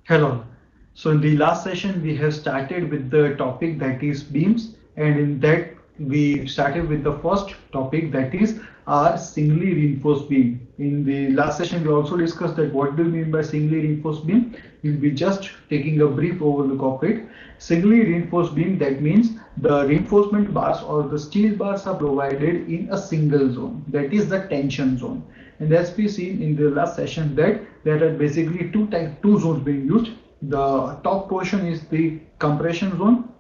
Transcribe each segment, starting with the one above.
Hello. So in the last session, we have started with the topic that is beams, and in that we started with the first topic that is our singly reinforced beam. In the last session, we also discussed that what do we mean by singly reinforced beam. We'll be just taking a brief overlook of it. Singly reinforced beam, that means the reinforcement bars or the steel bars are provided in a single zone, that is the tension zone. And as we seen in the last session that there are basically two zones being used. The top portion is the compression zone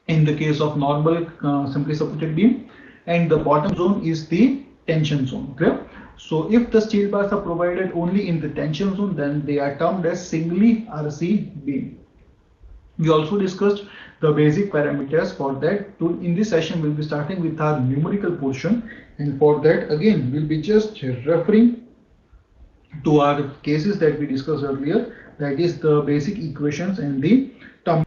in the case of normal simply supported beam, and the bottom zone is the tension zone. Clear? So if the steel bars are provided only in the tension zone, then they are termed as singly RC beam. We also discussed the basic parameters for that. In this session, we'll be starting with our numerical portion, and for that again we'll be just referring to our cases that we discussed earlier, that is the basic equations and the term.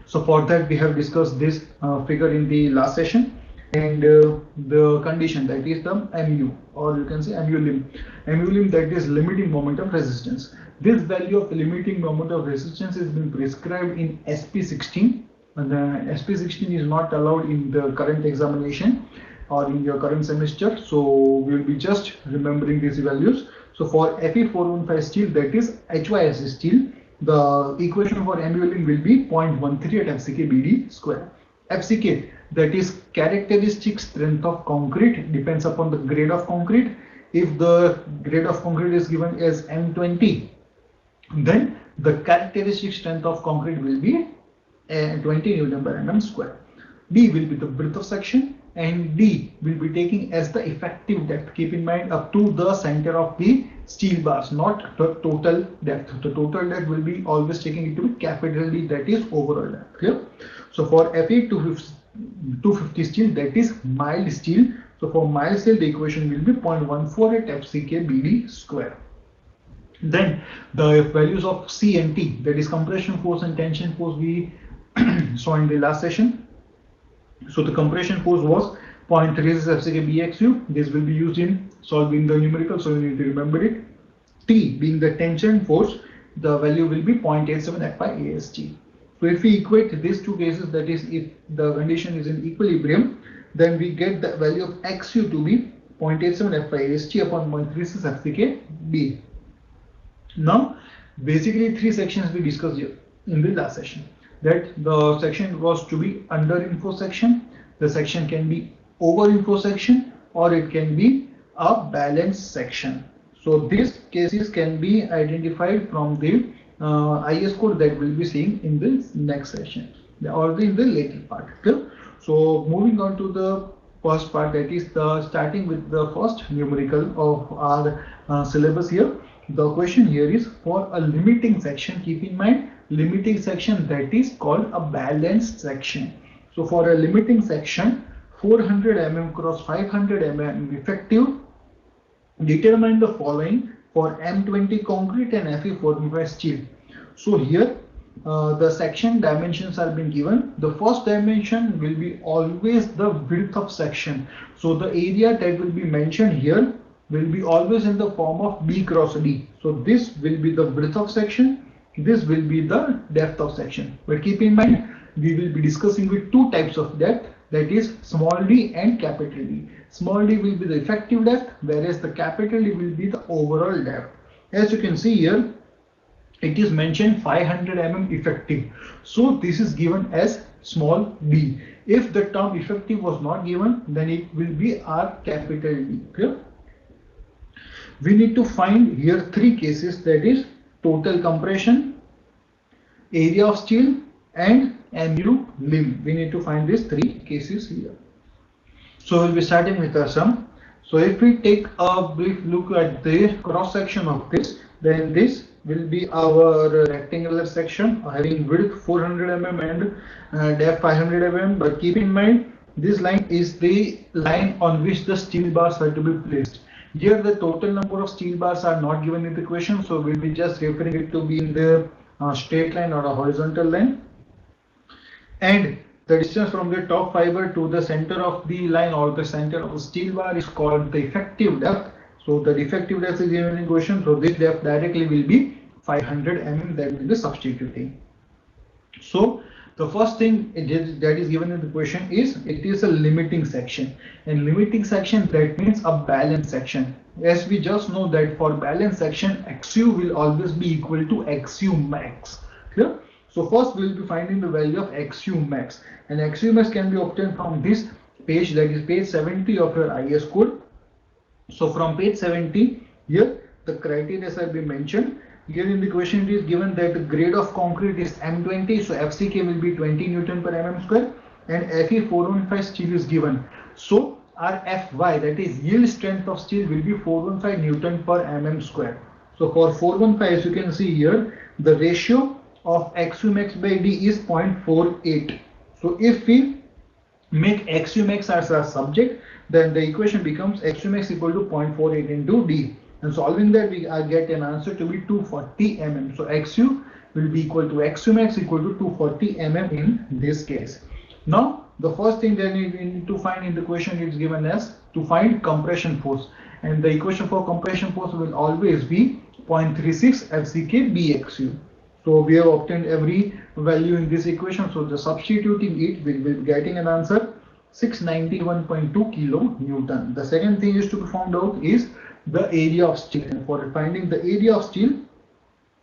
So for that we have discussed this figure in the last session, and the condition, that is the mu, or you can say mu lim. Mu lim, that is limiting moment of resistance. This value of limiting moment of resistance has been prescribed in SP16, and the SP16 is not allowed in the current examination or in your current semester, so we will be just remembering these values. So for Fe415 steel, that is HYSC steel, the equation for mu lim will be 0.13 at FCK BD square. FCK, that is characteristic strength of concrete, depends upon the grade of concrete. If the grade of concrete is given as M20, then the characteristic strength of concrete will be 20 Newton per mm square. B will be the breadth of section, and D will be taking as the effective depth. Keep in mind up to the center of the steel bars, not the total depth. The total depth will be always taking it to be capital D, that is overall depth. Clear? So for Fe 250 steel, that is mild steel. So for mild steel, the equation will be 0.14 at FCK BD square. Then the values of C and T, that is compression force and tension force, we saw in the last session. So the compression force was 0.36 FCK BXU. This will be used in solving the numerical, so you need to remember it. T being the tension force, the value will be 0.87 FI AST. So if we equate these two cases, that is if the condition is in equilibrium, then we get the value of XU to be 0.87 FI AST upon 0.36 FCK B. Now, basically three sections we discussed here in the last session. That the section was to be under info section, the section can be over info section, or it can be a balanced section. So these cases can be identified from the IS code that we'll be seeing in the next session or in the later part. Okay? So moving on to the first part, that is the starting with the first numerical of our syllabus here. The question here is for a limiting section. Keep in mind, limiting section, that is called a balanced section. So for a limiting section, 400 mm cross 500 mm effective, determine the following for M20 concrete and Fe415 steel. So here the section dimensions are being given. The first dimension will be always the width of section. So the area that will be mentioned here will be always in the form of B cross D. So this will be the width of section, this will be the depth of section. But keep in mind, we will be discussing with two types of depth, that is small d and capital D. Small d will be the effective depth, whereas the capital D will be the overall depth. As you can see here, it is mentioned 500 mm effective. So this is given as small d. If the term effective was not given, then it will be our capital D. Clear? We need to find here three cases, that is total compression, area of steel, and mu lim. We need to find these three cases here. So we'll be starting with our sum. So if we take a brief look at the cross section of this, then this will be our rectangular section having width 400 mm and depth 500 mm. But keep in mind, this line is the line on which the steel bars are to be placed. Here the total number of steel bars are not given in the equation, so we'll be just referring it to be in the straight line or a horizontal line. And the distance from the top fiber to the center of the line or the center of the steel bar is called the effective depth. So the effective depth is given in question, so this depth directly will be 500 mm that will be substituting. So the first thing that is given in the question is it is a limiting section, and limiting section, that means a balanced section. As we just know that for balanced section, XU will always be equal to XU max. Clear? So first we will be finding the value of XU max, and XU max can be obtained from this page, that is page 70 of your IS code. So from page 70, here the criteria have been mentioned. Here in the question it is given that the grade of concrete is M20, so FCK will be 20 Newton per mm square, and Fe415 steel is given. So our Fy, that is yield strength of steel, will be 415 Newton per mm square. So for 415, as you can see here, the ratio of XU max by D is 0.48. So if we make XU max as a subject, then the equation becomes XU max equal to 0.48 into D. And solving that, we get an answer to be 240 mm. So XU will be equal to XU max equal to 240 mm in this case. Now, the first thing that we need to find in the question is given as to find compression force. And the equation for compression force will always be 0.36 FCK BXU. So we have obtained every value in this equation. So the substituting it, we will be getting an answer 691.2 kilonewton. The second thing is to be found out is the area of steel. And for finding the area of steel,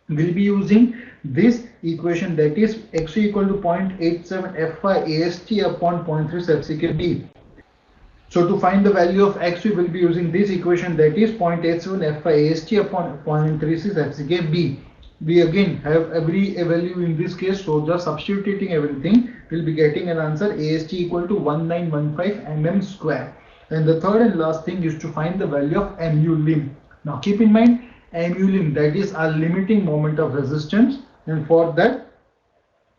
we'll be using this equation, that is XU equal to 0.87 Fy AST upon 0.3 FCK B. So to find the value of XU, we'll be using this equation, that is 0.87 Fy AST upon 0.36 FCK B. We again have every value in this case, so just substituting everything, we'll be getting an answer AST equal to 1915 mm square. And the third and last thing is to find the value of Mu lim. Now keep in mind, Mu lim, that is our limiting moment of resistance, and for that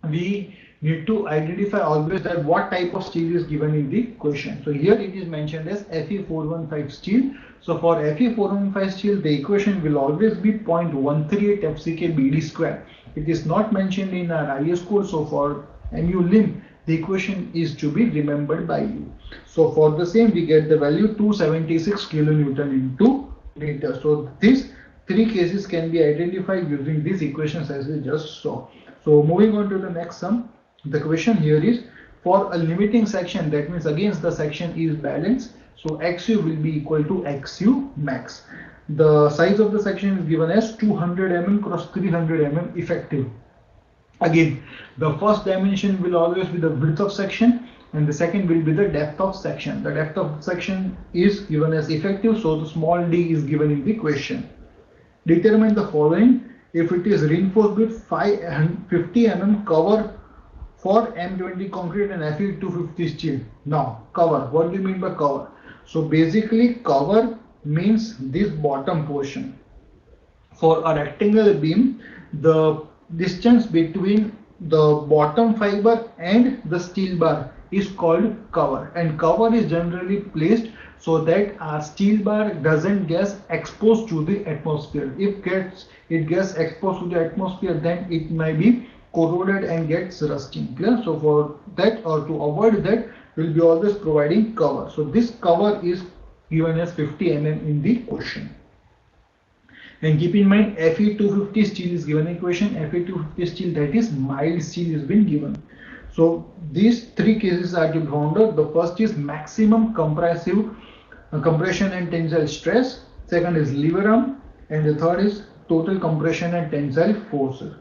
we need to identify always that what type of steel is given in the question. So here it is mentioned as Fe415 steel. So for Fe415 steel, the equation will always be 0.138 FCK BD square. It is not mentioned in our IS code. So for Mu lim, the equation is to be remembered by you. So for the same, we get the value 276 kilonewton into meter. So these three cases can be identified using these equations as we just saw. So moving on to the next sum, the question here is for a limiting section, that means against the section is balanced. So XU will be equal to XU max. The size of the section is given as 200 mm cross 300 mm effective. Again, the first dimension will always be the width of section, and the second will be the depth of section. The depth of section is given as effective, so the small d is given in the question. Determine the following if it is reinforced with 50 mm cover for M20 concrete and Fe250 steel. Now, cover, what do you mean by cover? So basically, cover means this bottom portion. For a rectangular beam, the distance between the bottom fiber and the steel bar is called cover, and cover is generally placed so that our steel bar doesn't get exposed to the atmosphere. If it gets exposed to the atmosphere, then it may be corroded and gets rusting. Clear? So for that, or to avoid that, we'll be always providing cover. So this cover is given as 50 mm in the question. And keep in mind, Fe250 steel is given equation. Fe250 steel, that is mild steel, is been given. So these three cases are to be found out. The first is maximum compressive compression and tensile stress. Second is lever arm, and the third is total compression and tensile forces.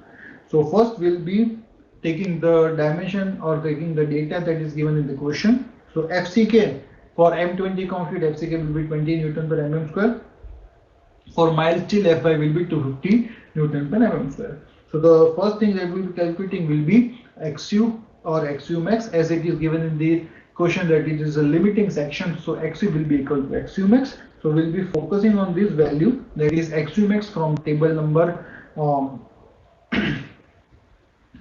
So first we'll be taking the dimension or taking the data that is given in the question. So FCK for M20 concrete, FCK will be 20 Newton per mm square. For mild steel, Fy will be 250 Newton per mm square. So the first thing that we'll be calculating will be XU or XU max, as it is given in the question that it is a limiting section. So XU will be equal to XU max. So we'll be focusing on this value, that is XU max, from table number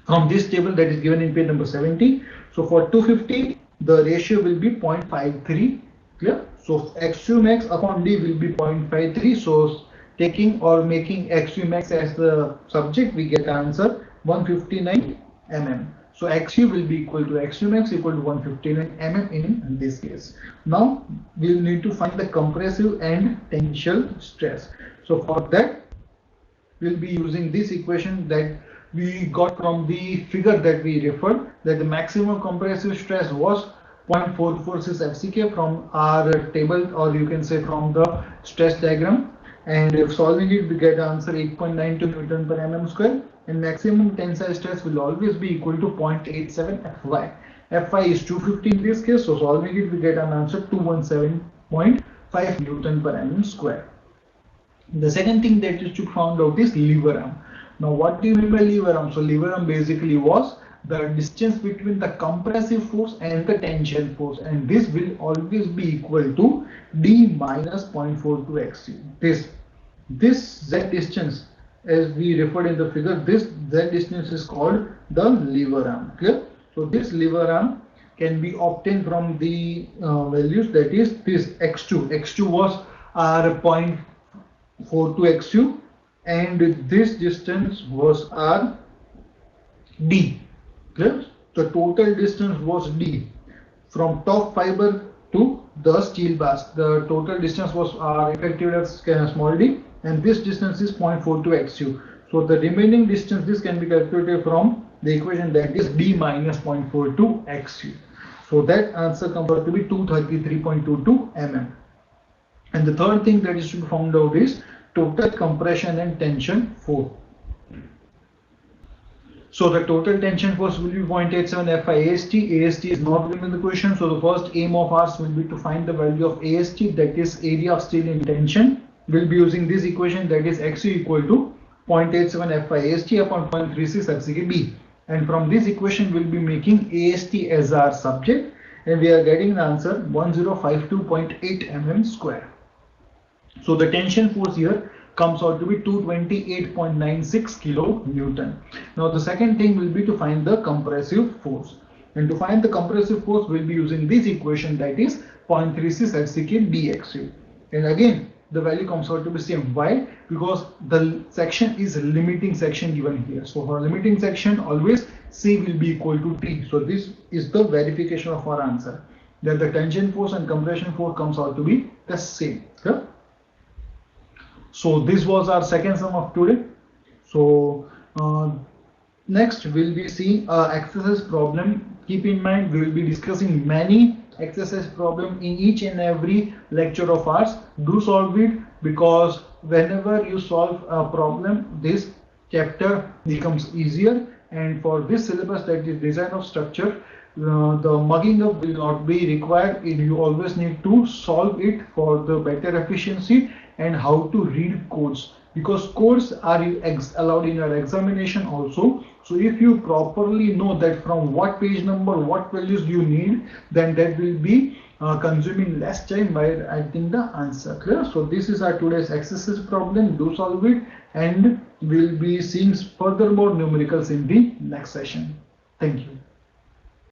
from this table that is given in page number 70. So for 250, the ratio will be 0.53. Clear? So XU max upon D will be 0.53. So taking or making XU max as the subject, we get answer 159 mm. So XU will be equal to XU max equal to 159 mm in this case. Now we will need to find the compressive and tensile stress. So for that, we'll be using this equation that we got from the figure that we referred, that the maximum compressive stress was 0.446 FCK from our table, or you can say from the stress diagram. And if solving it, we get the answer 8.92 Newton per mm square. And maximum tensile stress will always be equal to 0.87 Fy. Fy is 250 in this case, so solving it, we get an answer 217.5 Newton per mm square. The second thing that is to found out is lever arm. Now, what do you mean by lever arm? So lever arm basically was the distance between the compressive force and the tension force, and this will always be equal to d minus 0.42 xc. This z distance, as we referred in the figure, this z distance is called the lever arm. Clear? So this lever arm can be obtained from the values, that is this x2 was our 0.42 xu, and this distance was r d. Clear? The total distance was d from top fiber to the steel bars. The total distance was effective as small d, and this distance is 0.42 xu. So the remaining distance, this can be calculated from the equation, that is d minus 0.42 xu. So that answer comes out to be 233.22 mm. And the third thing that is to be found out is total compression and tension force. So the total tension force will be 0.87 Fy AST. AST is not given in the question, so the first aim of ours will be to find the value of AST, that is area of steel in tension. We'll be using this equation, that is Xu equal to 0.87 Fy AST upon 0.36 FCKB. And from this equation, we'll be making AST as our subject, and we are getting the answer 1052.8 mm square. So the tension force here comes out to be 228.96 kilo Newton. Now the second thing will be to find the compressive force. And to find the compressive force, we'll be using this equation, that is 0.36 FCK dxu. And again, the value comes out to be same. Why? Because the section is a limiting section given here. So for limiting section, always C will be equal to T. So this is the verification of our answer, that the tension force and compression force comes out to be the same. Okay? So this was our second sum of today. So next we'll be seeing exercise problem. Keep in mind, we will be discussing many exercise problem in each and every lecture of ours. Do solve it, because whenever you solve a problem, this chapter becomes easier. And for this syllabus, that is design of structure, the mugging up will not be required. You always need to solve it for the better efficiency, and how to read codes, because codes are allowed in your examination also. So if you properly know that from what page number, what values you need, then that will be consuming less time by writing the answer. Clear? So this is our today's exercise problem. Do solve it, and we'll be seeing furthermore numericals in the next session. Thank you.